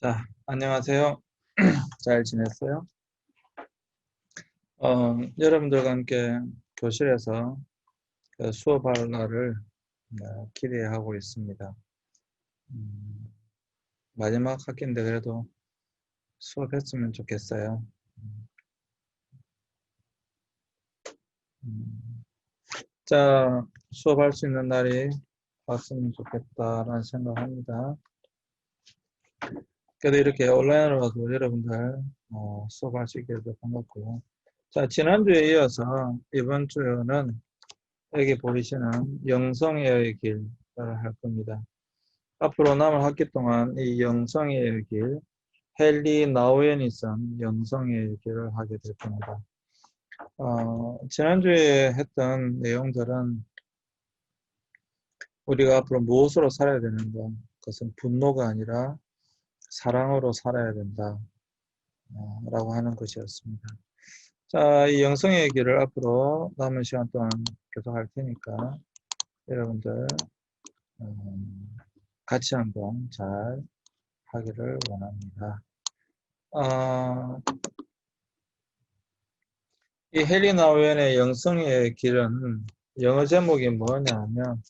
자, 안녕하세요. 잘 지냈어요? 여러분들과 함께 교실에서 수업할 날을 기대하고 있습니다. 음, 마지막 학기인데 그래도 수업했으면 좋겠어요. 음, 자, 수업할 수 있는 날이 왔으면 좋겠다라는 생각합니다. 그래도 이렇게 온라인으로도 여러분들 수업할 수 있게 돼서 반갑고요. 자, 지난주에 이어서 이번 주는 여기 보이시는 영성의 길을 할 겁니다. 앞으로 남은 학기 동안 이 영성의 길, 헨리 나우엔이 쓴 영성의 길을 하게 될 겁니다. 지난주에 했던 내용들은 우리가 앞으로 무엇으로 살아야 되는가, 그것은 분노가 아니라 사랑으로 살아야 된다 라고 하는 것이었습니다. 자, 이 영성의 길을 앞으로 남은 시간 동안 계속 할 테니까 여러분들 같이 한번 잘 하기를 원합니다. 이 헬리나 우엔의 영성의 길은 영어 제목이 뭐냐면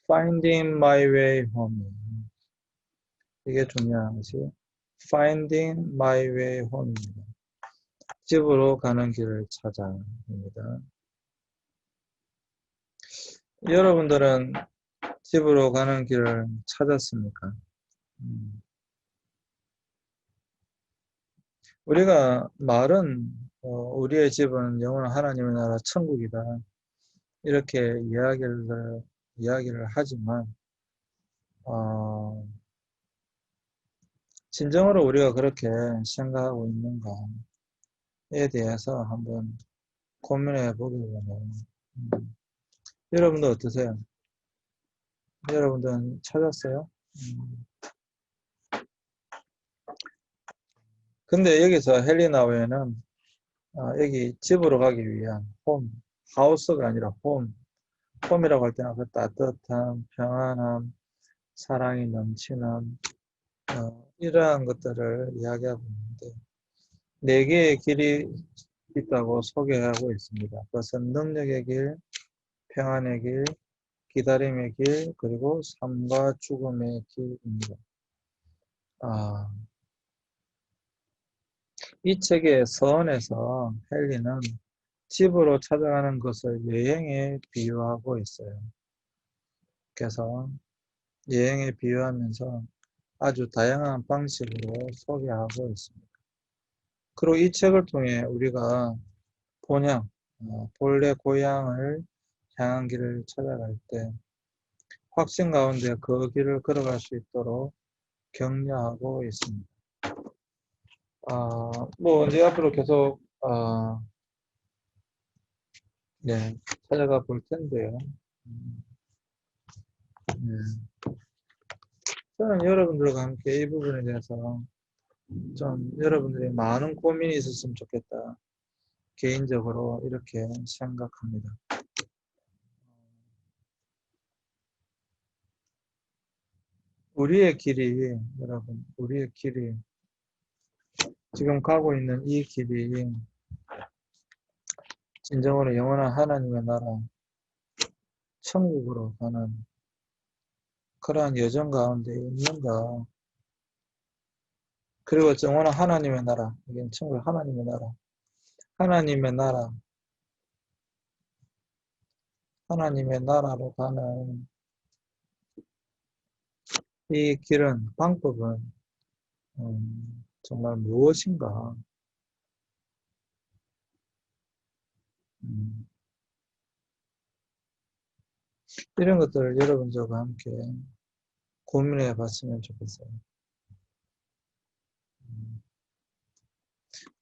Finding My Way Home. 이게 중요한 것이 Finding My Way Home입니다. 집으로 가는 길을 찾아입니다. 여러분들은 집으로 가는 길을 찾았습니까? 우리가 말은 우리의 집은 영원한 하나님의 나라 천국이다. 이렇게 이야기를 하지만 진정으로 우리가 그렇게 생각하고 있는가에 대해서 한번 고민해 보기 원해요. 여러분도 어떠세요? 여러분들은 찾았어요? 근데 여기서 헬리나웨는 여기 집으로 가기 위한 하우스가 아니라 홈이라고 할 때는 그 따뜻함, 평안함, 사랑이 넘치는 이러한 것들을 이야기하고 있는데 네 개의 길이 있다고 소개하고 있습니다. 그것은 능력의 길, 평안의 길, 기다림의 길, 그리고 삶과 죽음의 길입니다. 이 책의 서원에서 헨리는 집으로 찾아가는 것을 여행에 비유하고 있어요. 그래서 여행에 비유하면서 아주 다양한 방식으로 소개하고 있습니다. 그리고 이 책을 통해 우리가 본래 고향을 향한 길을 찾아갈 때 확신 가운데 그 길을 걸어갈 수 있도록 격려하고 있습니다. 이제 앞으로 계속, 찾아가 볼 텐데요. 네. 저는 여러분들과 함께 이 부분에 대해서 좀 여러분들이 많은 고민이 있었으면 좋겠다. 개인적으로 이렇게 생각합니다. 우리의 길이 지금 가고 있는 이 길이 진정으로 영원한 하나님의 나라, 천국으로 가는 그러한 여정 가운데 있는가. 그리고 영원한 하나님의 나라, 이게 천국 하나님의 나라, 하나님의 나라로 가는 이 길은, 방법은 정말 무엇인가. 이런 것들을 여러분들과 함께 고민해 봤으면 좋겠어요.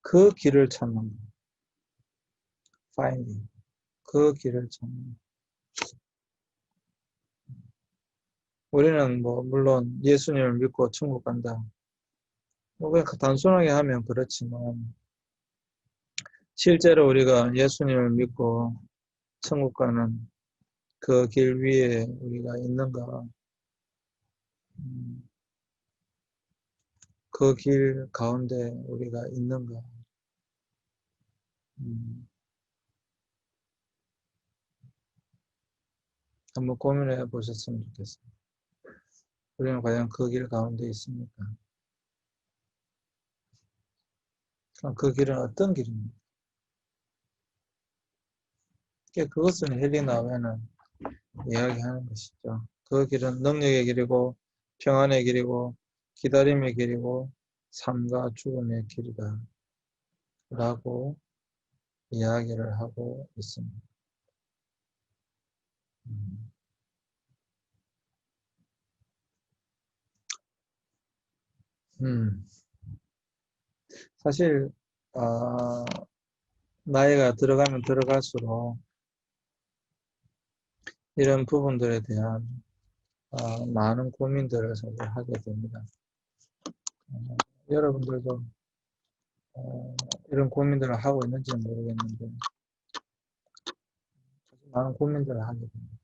그 길을 찾는 finding. 그 길을 찾는 우리는 물론 예수님을 믿고 천국 간다. 그냥 단순하게 하면 그렇지만 실제로 우리가 예수님을 믿고 천국 가는 그 길 위에 우리가 있는가. 그 길 가운데 우리가 있는가? 한번 고민해 보셨으면 좋겠어요. 우리는 과연 그 길 가운데 있습니까? 그럼 그 길은 어떤 길입니까? 그것은 헬리나 외는 이야기하는 것이죠. 그 길은 능력의 길이고 평안의 길이고 기다림의 길이고 삶과 죽음의 길이다 라고 이야기를 하고 있습니다. 음. 음. 사실 나이가 들어가면 들어갈수록 이런 부분들에 대한 많은 고민들을 사실 하게 됩니다. 여러분들도 이런 고민들을 하고 있는지는 모르겠는데 많은 고민들을 하게 됩니다.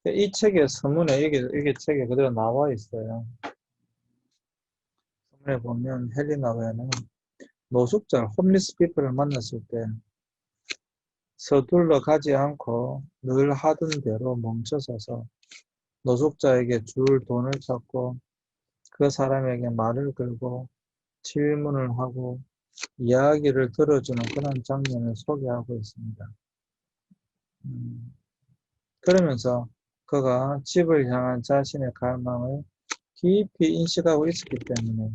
이 책의 서문에 이게 책에 그대로 나와 있어요. 서문에 보면 헬리나 웨는 노숙자, 홈리스 피플을 만났을 때 서둘러 가지 않고 늘 하던 대로 멈춰서서 노숙자에게 줄 돈을 찾고 그 사람에게 말을 걸고 질문을 하고 이야기를 들어주는 그런 장면을 소개하고 있습니다. 그러면서 그가 집을 향한 자신의 갈망을 깊이 인식하고 있었기 때문에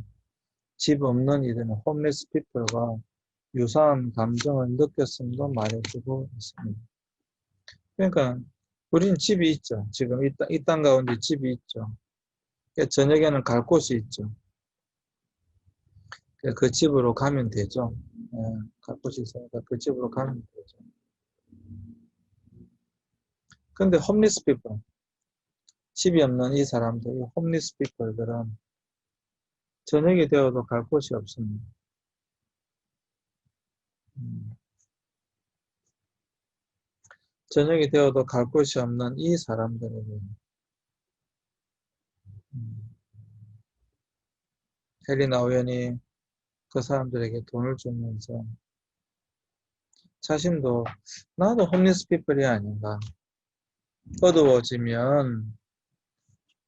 집 없는 이들은 홈리스 피플과 유사한 감정을 느꼈음도 말해주고 있습니다. 그러니까 우리는 집이 있죠. 지금 이 땅 가운데 집이 있죠. 저녁에는 갈 곳이 있죠. 그 집으로 가면 되죠. 예, 갈 곳이 있으니까 그 집으로 가면 되죠. 근데 홈리스 피플, 집이 없는 이 사람들, 이 홈리스 피플들은 저녁이 되어도 갈 곳이 없습니다. 음, 저녁이 되어도 갈 곳이 없는 이 사람들에게 음, 헬리나 우연히 그 사람들에게 돈을 주면서 자신도 나도 홈리스 피플이 아닌가. 어두워지면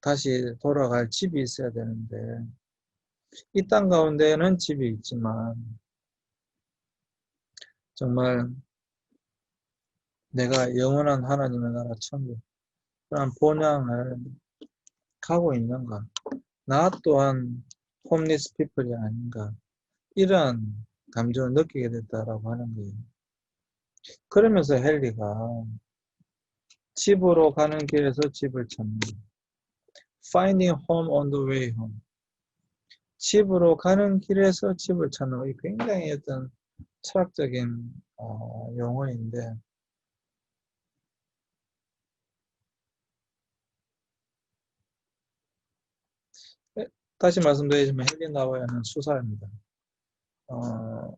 다시 돌아갈 집이 있어야 되는데 이 땅 가운데에는 집이 있지만 정말 내가 영원한 하나님의 나라 천국 그런 본향을 가고 있는가? 나 또한 홈리스 피플이 아닌가? 이런 감정을 느끼게 됐다라고 하는 거예요. 그러면서 헨리가 집으로 가는 길에서 집을 찾는 거예요. Finding home on the way home. 집으로 가는 길에서 집을 찾는 거. 굉장히 어떤 철학적인 용어인데 다시 말씀드리지만 헨리 나우에는 수사입니다. 어,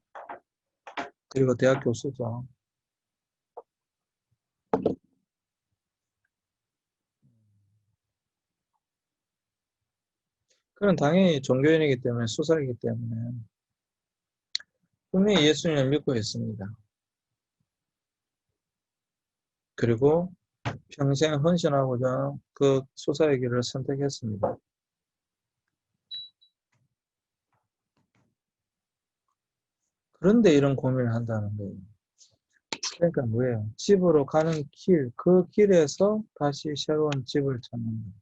그리고 대학 교수죠. 그는 당연히 종교인이기 때문에 수사이기 때문에 분명히 예수님을 믿고 있습니다. 그리고 평생 헌신하고자 그 수사의 길을 선택했습니다. 그런데 이런 고민을 한다는 거예요. 그러니까 뭐예요? 집으로 가는 길, 그 길에서 다시 새로운 집을 찾는 거예요.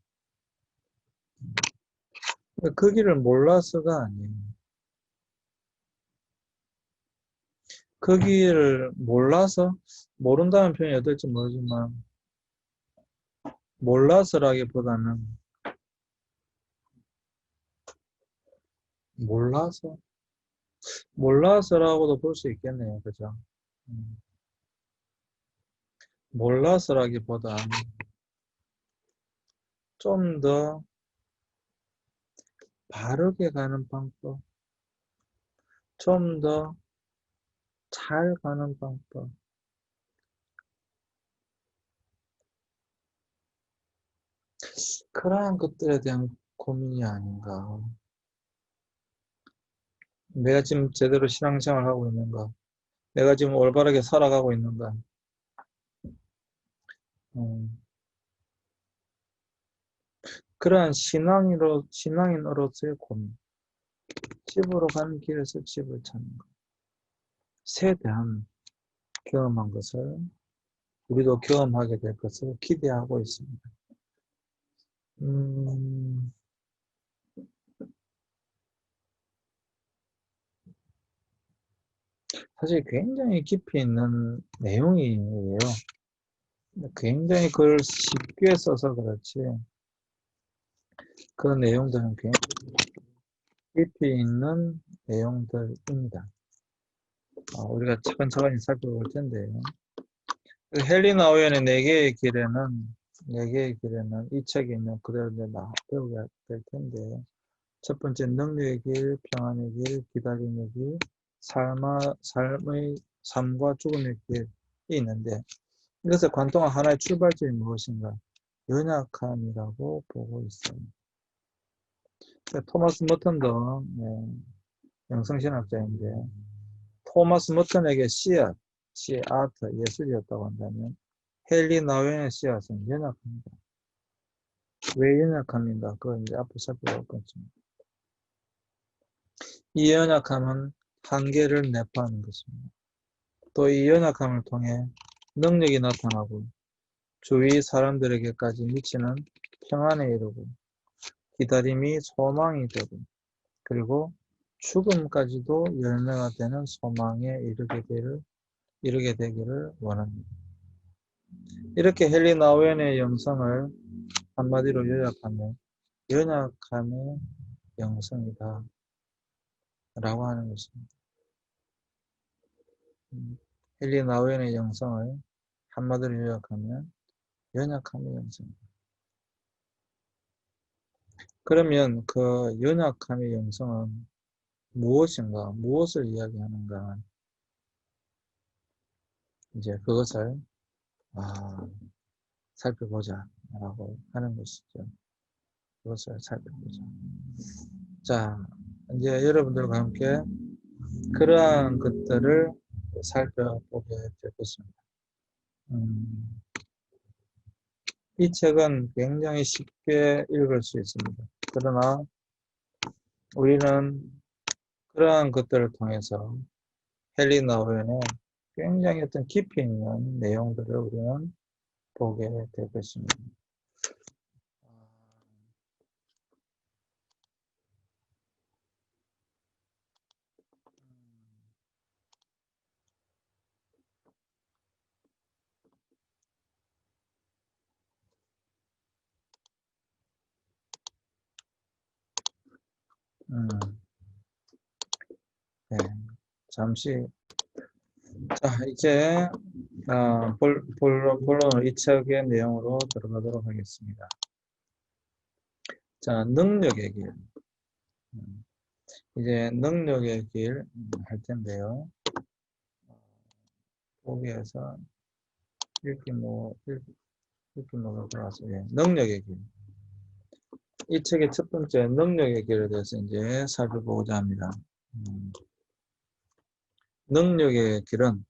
그 길을 몰라서가 아니에요. 그 길을 몰라서, 모른다는 표현이 어떨지 모르지만, 몰라서라기보다는, 몰라서? 몰라서라고도 볼 수 있겠네요. 그죠? 음, 몰라서라기보다 좀 더 바르게 가는 방법, 좀 더 잘 가는 방법, 그러한 것들에 대한 고민이 아닌가. 내가 지금 제대로 신앙생활 하고 있는가? 내가 지금 올바르게 살아가고 있는가? 음, 그러한 신앙인으로서의 고민. 집으로 가는 길에서 집을 찾는 것. 새에 대한 경험한 것을 우리도 경험하게 될 것을 기대하고 있습니다. 음, 사실 굉장히 깊이 있는 내용이에요. 굉장히 그걸 쉽게 써서 그렇지. 그 내용들은 굉장히 깊이 있는 내용들입니다. 우리가 차근차근히 살펴볼 텐데요. 헬리나 오웬의 네 개의 길에는 이 책에 있는 그대로 배우게 될 텐데, 첫 번째 능력의 길, 평안의 길, 기다림의 길, 삶과 죽음의 길이 있는데, 이것을 관통한 하나의 출발점이 무엇인가? 연약함이라고 보고 있어요. 토마스 머턴도 영성신학자인데, 토마스 머턴에게 씨앗, 예술이었다고 한다면 헨리 나우엔의 씨앗은 연약합니다. 왜 연약함인가? 그걸 이제 앞으로 살펴볼 것입니다. 이 연약함은 한계를 내포하는 것입니다. 또 이 연약함을 통해 능력이 나타나고 주위 사람들에게까지 미치는 평안에 이르고 기다림이 소망이 되고 그리고 죽음까지도 열매가 되는 소망에 이르게 되기를 원합니다. 이렇게 헨리 나우엔의 영성을 한마디로 요약하면 연약함의 영성이다 라고 하는 것입니다. 헨리 나우엔의 영성을 한마디로 요약하면 연약함의 영성이다. 그러면 그 연약함의 영성은 무엇인가, 무엇을 이야기하는가, 이제 그것을 살펴보자 라고 하는 것이죠. 그것을 살펴보자. 자, 이제 여러분들과 함께 그러한 것들을 살펴보게 되겠습니다. 이 책은 굉장히 쉽게 읽을 수 있습니다. 그러나 우리는 그러한 것들을 통해서 헨리 나우엔의 굉장히 어떤 깊이 있는 내용들을 우리는 보게 되겠습니다. 네, 잠시 자 이제 본론으로 이 책의 내용으로 들어가도록 하겠습니다. 자, 능력의 길. 이제 능력의 길 할 텐데요. 거기에서 읽기목을 들어가서 능력의 길. 이 책의 첫 번째 능력의 길에 대해서 이제 살펴보고자 합니다. 능력의 길은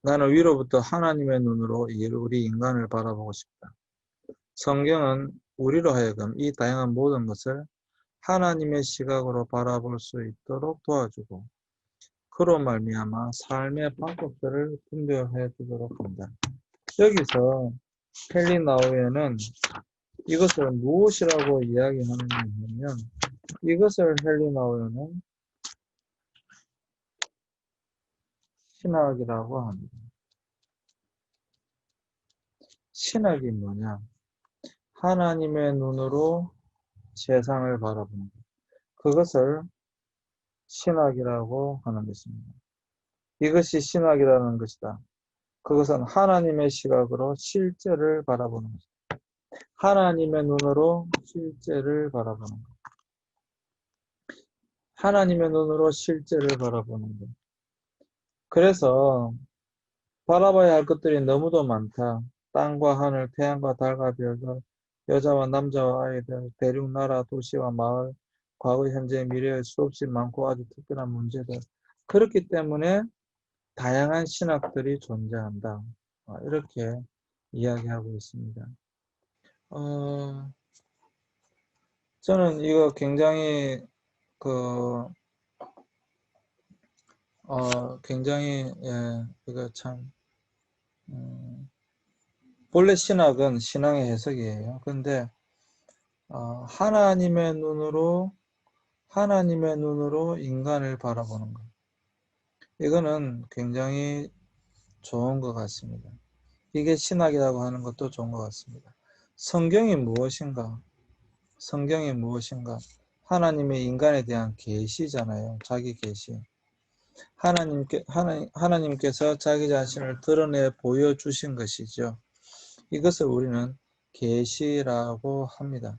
나는 위로부터 하나님의 눈으로 우리 인간을 바라보고 싶다. 성경은 우리로 하여금 이 다양한 모든 것을 하나님의 시각으로 바라볼 수 있도록 도와주고 그로 말미암아 삶의 방법들을 분별해 주도록 합니다. 여기서 헨리 나우엔은 이것을 무엇이라고 이야기하느냐 하면 이것을 헨리 나우엔은 신학이라고 합니다. 신학이 뭐냐? 하나님의 눈으로 세상을 바라보는 것. 그것을 신학이라고 하는 것입니다. 이것이 신학이라는 것이다. 그것은 하나님의 시각으로 실제를 바라보는 것이다. 하나님의 눈으로 실제를 바라보는 것. 하나님의 눈으로 실제를 바라보는 것. 그래서 바라봐야 할 것들이 너무도 많다. 땅과 하늘, 태양과 달과 별들, 여자와 남자와 아이들, 대륙, 나라, 도시와 마을, 과거, 현재, 미래에 수없이 많고 아주 특별한 문제들. 그렇기 때문에 다양한 신학들이 존재한다. 이렇게 이야기하고 있습니다. 저는 이거 굉장히 굉장히 이거 참 본래 신학은 신앙의 해석이에요. 근데 하나님의 눈으로 인간을 바라보는 것. 이거는 굉장히 좋은 것 같습니다. 이게 신학이라고 하는 것도 좋은 것 같습니다. 성경이 무엇인가? 성경이 무엇인가? 하나님의 인간에 대한 계시잖아요. 자기 계시. 하나님께서 자기 자신을 드러내 보여주신 것이죠. 이것을 우리는 계시라고 합니다.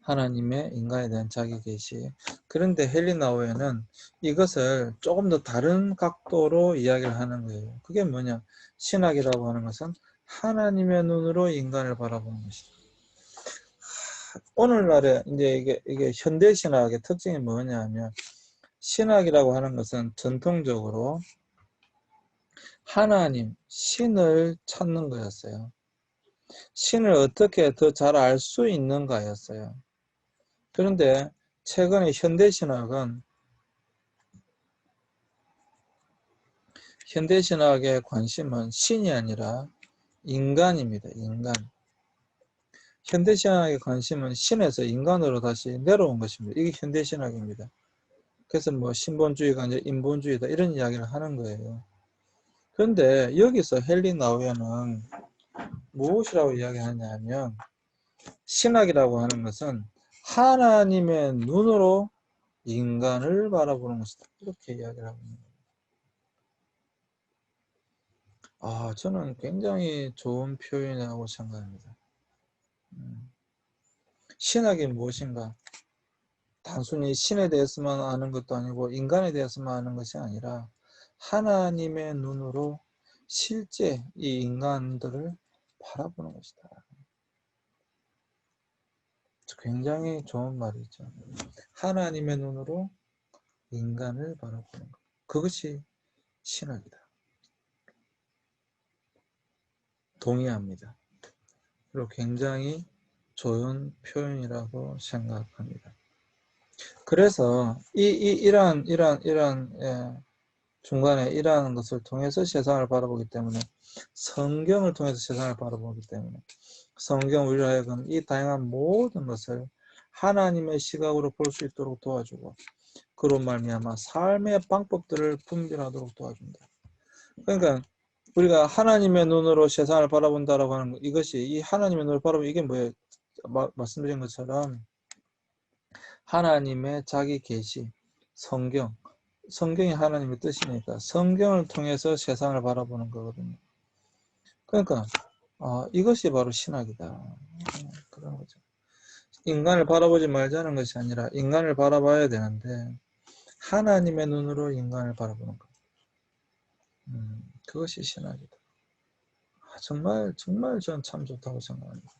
하나님의 인간에 대한 자기 계시. 그런데 헬리나오에는 이것을 조금 더 다른 각도로 이야기를 하는 거예요. 그게 뭐냐? 신학이라고 하는 것은 하나님의 눈으로 인간을 바라보는 것이다. 오늘날에 이제 이게 현대 신학의 특징이 뭐냐 하면 신학이라고 하는 것은 전통적으로 하나님, 신을 찾는 거였어요. 신을 어떻게 더 잘 알 수 있는가였어요. 그런데 최근에 현대신학은 현대신학의 관심은 신이 아니라 인간입니다. 인간. 현대신학의 관심은 신에서 인간으로 다시 내려온 것입니다. 이게 현대신학입니다. 그래서 뭐 신본주의가 아니라 인본주의다 이런 이야기를 하는 거예요. 그런데 여기서 헬리나우에는 무엇이라고 이야기하냐 하면 신학이라고 하는 것은 하나님의 눈으로 인간을 바라보는 것이다. 이렇게 이야기를 하고 있는 거예요. 저는 굉장히 좋은 표현이라고 생각합니다. 신학이 무엇인가? 단순히 신에 대해서만 아는 것도 아니고 인간에 대해서만 아는 것이 아니라 하나님의 눈으로 실제 이 인간들을 바라보는 것이다. 굉장히 좋은 말이죠. 하나님의 눈으로 인간을 바라보는 것. 그것이 신학이다. 동의합니다. 그리고 굉장히 좋은 표현이라고 생각합니다. 그래서 이러한 중간에 이러한 것을 통해서 세상을 바라보기 때문에 성경을 통해서 세상을 바라보기 때문에 성경 우리로 하여금 이 다양한 모든 것을 하나님의 시각으로 볼 수 있도록 도와주고 그로 말미암아 삶의 방법들을 분별하도록 도와준다. 그러니까 우리가 하나님의 눈으로 세상을 바라본다라고 하는 것, 이것이 이 하나님의 눈으로 바라보면 이게 뭐예요? 말씀드린 것처럼 하나님의 자기 계시, 성경이 하나님의 뜻이니까 성경을 통해서 세상을 바라보는 거거든요. 그러니까 이것이 바로 신학이다. 그런 거죠. 인간을 바라보지 말자는 것이 아니라 인간을 바라봐야 되는데 하나님의 눈으로 인간을 바라보는 것. 그것이 신학이다. 정말 전 참 좋다고 생각합니다.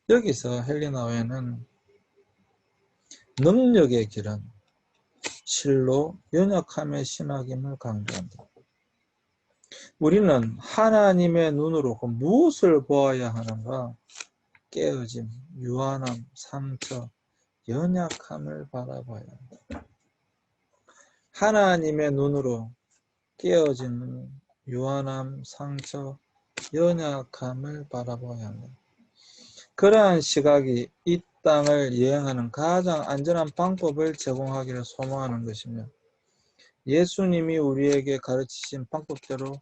여기서 헬리나오에는 능력의 길은 실로 연약함의 신학임을 강조한다. 우리는 하나님의 눈으로 무엇을 보아야 하는가? 깨어짐, 유한함, 상처, 연약함을 바라봐야 한다. 하나님의 눈으로 깨어짐, 유한함, 상처, 연약함을 바라봐야 한다. 그러한 시각이 이 땅을 여행하는 가장 안전한 방법을 제공하기를 소망하는 것이며 예수님이 우리에게 가르치신 방법대로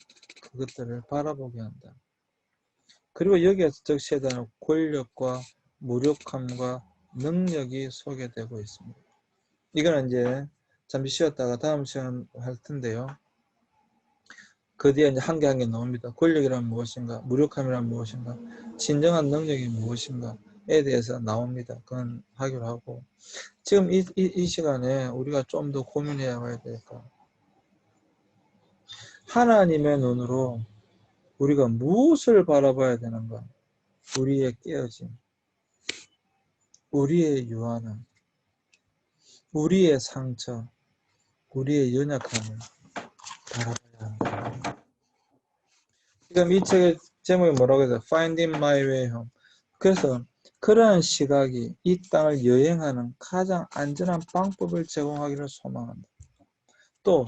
그것들을 바라보게 한다. 그리고 여기에서 적시되는 권력과 무력함과 능력이 소개되고 있습니다. 이거는 이제 잠시 쉬었다가 다음 시간 할 텐데요. 그 뒤에 이제 한 개 나옵니다. 권력이란 무엇인가? 무력함이란 무엇인가? 진정한 능력이 무엇인가에 대해서 나옵니다. 그건 하기로 하고 지금 이 시간에 우리가 좀 더 고민해야 될까? 하나님의 눈으로 우리가 무엇을 바라봐야 되는가? 우리의 깨어짐, 우리의 유한함, 우리의 상처, 우리의 연약함을 바라봐야 한다. 지금 이 책의 제목이 뭐라고 해서 Finding My Way Home. 그래서 그러한 시각이 이 땅을 여행하는 가장 안전한 방법을 제공하기를 소망한다. 또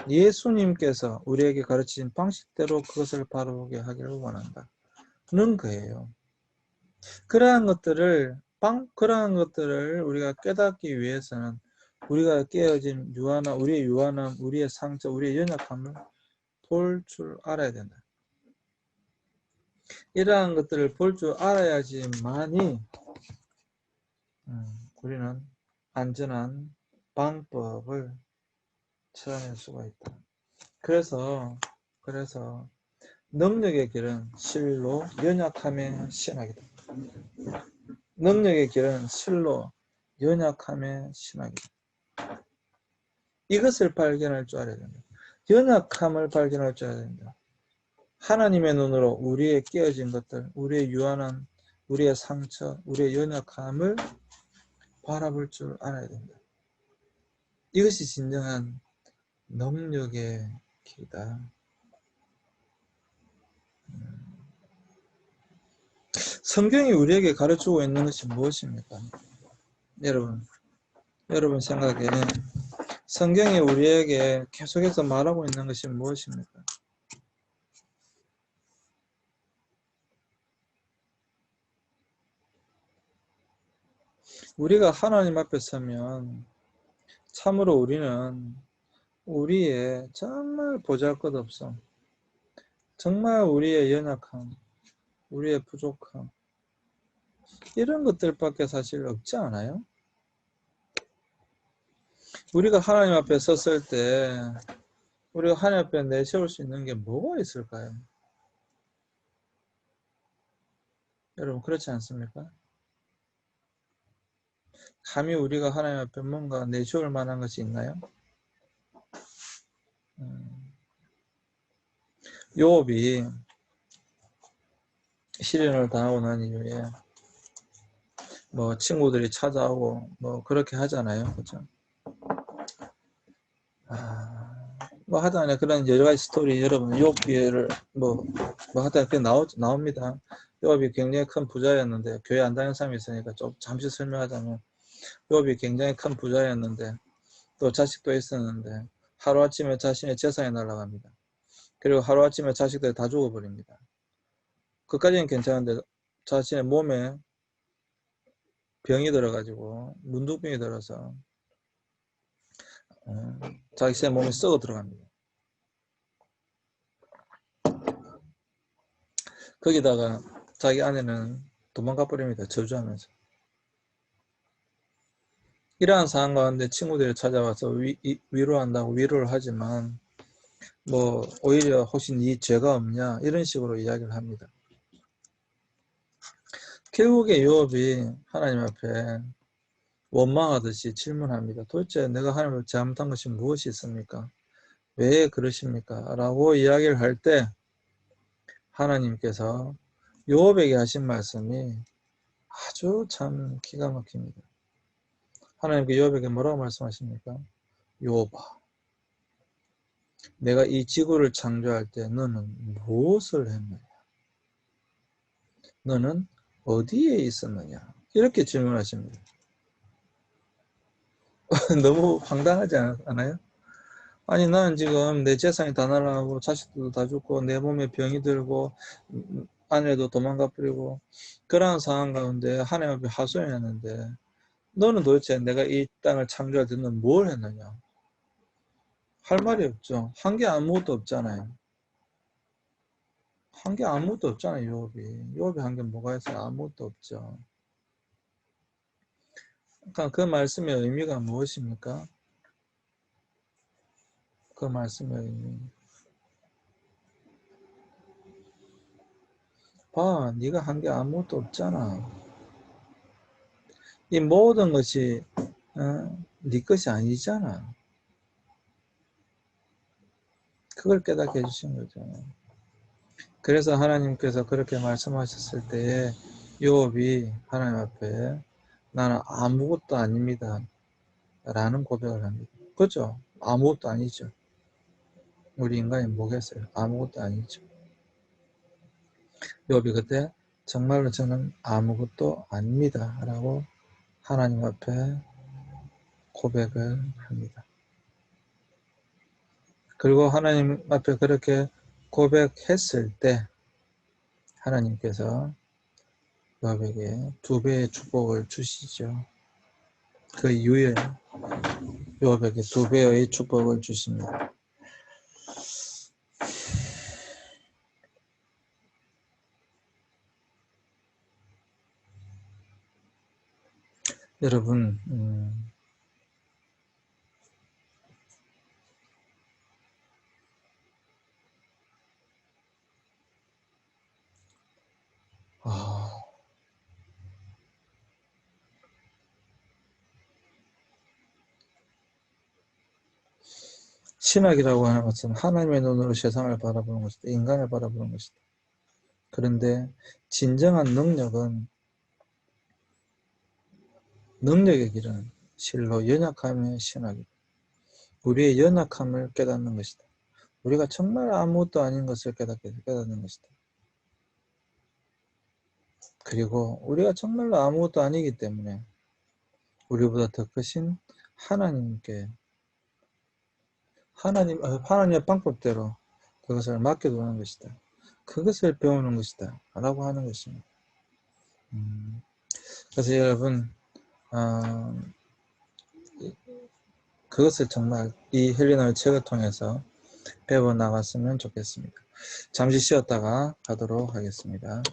예수님께서 우리에게 가르치신 방식대로 그것을 바라보게 하기를 원한다. 는 거예요. 그러한 것들을 우리가 깨닫기 위해서는 우리가 깨어진 우리의 유한함, 우리의 상처, 우리의 연약함을 볼 줄 알아야 된다. 이러한 것들을 볼 줄 알아야지만이 우리는 안전한 방법을 찾아낼 수가 있다. 그래서 능력의 길은 실로 연약함의 신학이다. 능력의 길은 실로 연약함의 신학이다. 이것을 발견할 줄 알아야 된다. 연약함을 발견할 줄 알아야 된다. 하나님의 눈으로 우리의 깨어진 것들, 우리의 유한한, 우리의 상처, 우리의 연약함을 바라볼 줄 알아야 된다. 이것이 진정한 능력의 길이다. 성경이 우리에게 가르치고 있는 것이 무엇입니까? 여러분 생각에 성경이 우리에게 계속해서 말하고 있는 것이 무엇입니까? 우리가 하나님 앞에 서면 참으로 우리는 우리의 정말 보잘것없음, 정말 우리의 연약함, 우리의 부족함, 이런 것들밖에 사실 없지 않아요? 우리가 하나님 앞에 섰을 때 우리가 하나님 앞에 내세울 수 있는 게 뭐가 있을까요? 여러분 그렇지 않습니까? 감히 우리가 하나님 앞에 뭔가 내세울 만한 것이 있나요? 욥이 시련을 당하고 난 이후에 뭐 친구들이 찾아오고 뭐 그렇게 하잖아요. 그렇죠? 뭐 하여튼 그런 여러 가지 스토리 여러분 욥기를 뭐 하여튼 그게 나옵니다. 욥이 굉장히 큰 부자였는데 교회 안 다니는 사람이 있으니까 좀 잠시 설명하자면 욥이 굉장히 큰 부자였는데 또 자식도 있었는데 하루아침에 자신의 재산이 날아갑니다. 그리고 하루아침에 자식들이 다 죽어버립니다. 그까지는 괜찮은데 자신의 몸에 병이 들어가지고 문둥병이 들어서 자기 몸이 썩어 들어갑니다. 거기다가 자기 아내는 도망가 버립니다. 저주하면서. 이러한 상황 가운데 친구들이 찾아와서 위로한다고 위로를 하지만 뭐 오히려 혹시 네 죄가 없냐 이런 식으로 이야기를 합니다. 결국에 욥이 하나님 앞에 원망하듯이 질문합니다. 도대체 내가 하나님을 잘못한 것이 무엇이 있습니까? 왜 그러십니까? 라고 이야기를 할 때 하나님께서 욥에게 하신 말씀이 아주 참 기가 막힙니다. 하나님께 욥에게 뭐라고 말씀하십니까? 욥아, 내가 이 지구를 창조할 때 너는 무엇을 했느냐? 너는 어디에 있었느냐? 이렇게 질문하십니다. 너무 황당하지 않아요? 아니 나는 지금 내 재산이 다 날아가고 자식들도 다 죽고 내 몸에 병이 들고 아내도 도망가 버리고 그러한 상황 가운데 하나님 앞에 하소연했는데 너는 도대체 내가 이 땅을 창조할 때 너는 뭘 했느냐? 할 말이 없죠. 한 게 아무것도 없잖아요. 한 게 아무것도 없잖아요. 욥이 한 게 뭐가 있어요? 아무것도 없죠. 그러니까 그 말씀의 의미가 무엇입니까? 그 말씀의 의미. 봐, 네가 한 게 아무것도 없잖아. 이 모든 것이 네 것이 아니잖아. 그걸 깨닫게 해주신 거죠. 그래서 하나님께서 그렇게 말씀하셨을 때에 욥이 하나님 앞에 나는 아무것도 아닙니다. 라는 고백을 합니다. 그죠? 아무것도 아니죠. 우리 인간이 뭐겠어요? 아무것도 아니죠. 욥이 그때 정말로 저는 아무것도 아닙니다 라고 하나님 앞에 고백을 합니다. 그리고 하나님 앞에 그렇게 고백했을 때 하나님께서 욥에게 2배의 축복을 주시죠. 그 이후에 욥에게 2배의 축복을 주십니다. 여러분, 신학이라고 하는 것은 하나님의 눈으로 세상을 바라보는 것이다. 인간을 바라보는 것이다. 그런데 진정한 능력은, 능력의 길은 실로 연약함의 신학이다. 우리의 연약함을 깨닫는 것이다. 우리가 정말 아무것도 아닌 것을 깨닫는 것이다. 그리고 우리가 정말로 아무것도 아니기 때문에 우리보다 더 크신 하나님께 하나님의 방법대로 그것을 맡겨두는 것이다. 그것을 배우는 것이다. 라고 하는 것입니다. 그래서 여러분, 그것을 정말 이 헬리나의 책을 통해서 배워나갔으면 좋겠습니다. 잠시 쉬었다가 가도록 하겠습니다.